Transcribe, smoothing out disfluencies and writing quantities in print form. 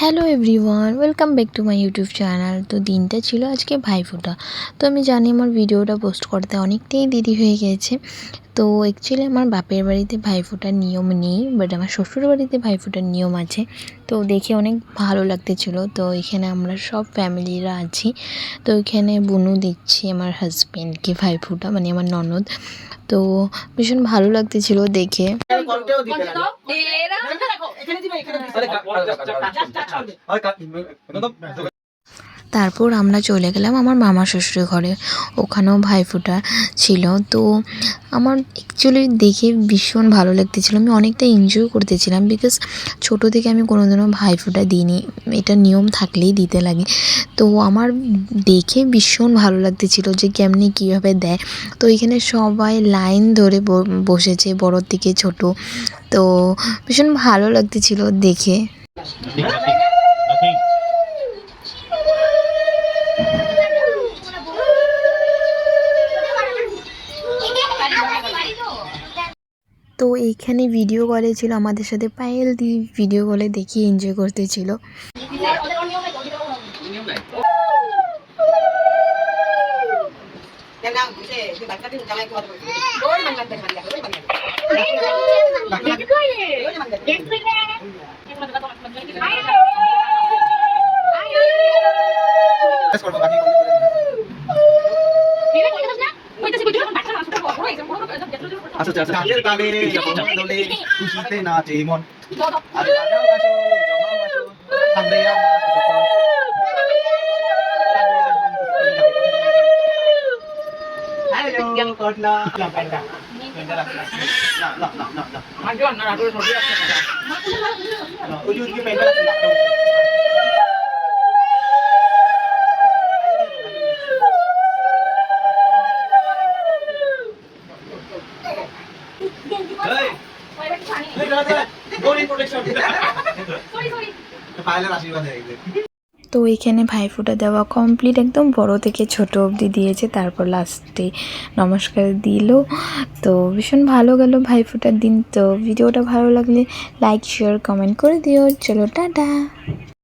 Hello everyone, welcome back to my YouTube channel. তো দিনটা ছিল আজকে ভাইফোঁটা। তো আমি জানি আমার ভিডিওটা পোস্ট করতে অনেকটাই দেরি হয়ে গেছে। তো অ্যাকচুয়ালি আমার বাপের বাড়িতে ভাইফোঁটার নিয়ম নেই, বাট আমার শ্বশুর বাড়িতে ভাইফোঁটার নিয়ম আছে। তো দেখে অনেক ভালো লাগতেছিল। তো এখানে আমরা সব ফ্যামিলিরা আছি। তো এখানে বুনু দিচ্ছি আমার হাজব্যান্ডকে ভাইফোঁটা, মানে আমার ননদ। তো ভীষণ ভালো লাগতেছিল দেখে। তারপর আমরা চলে গেলাম আমার মামা শ্বশুরের ঘরে, ওখানেও ভাইফোঁটা ছিল। তো আমার অ্যাকচুয়ালি দেখে ভীষণ ভালো লাগতেছিল, আমি অনেকটা এনজয় করতেছিলাম, বিকজ ছোটো থেকে আমি কোনোদিনও ভাইফোঁটা দিইনি, এটা নিয়ম থাকলেই দিতে লাগে। তো আমার দেখে ভীষণ ভালো লাগতেছিল যে কেমনি কীভাবে দেয়। তো এখানে সবাই লাইন ধরে বসেছে, বড়োর থেকে ছোট। তো ভীষণ ভালো লাগতেছিল দেখে। তো এইখানে ভিডিও কলে ছিল আমাদের সাথে, পায়েল দি ভিডিও কলে দেখি এনজয় করতেছিল। আচ্ছা আচ্ছা গানের তালে যখন দোলে খুশিতে নাচে মন আরে বাজাও বাজো জমাও বাজো থামবে আমরা যখন হ্যালো করলা না পেন্ডা পেন্ডা রাখলা না না না না আজো না রাখো সবই রাখতে না ওই যে পেন্ডা রাখলা তো এইখানে ভাইফোঁটা দেওয়া কমপ্লিট, একদম বড় থেকে ছোট অবধি দিয়েছে, তারপর লাস্টে নমস্কার দিল। তো ভীষণ ভালো গেল ভাইফোঁটার দিন। তো ভিডিওটা ভালো লাগলে লাইক শেয়ার কমেন্ট করে দিও। চলো টাটা।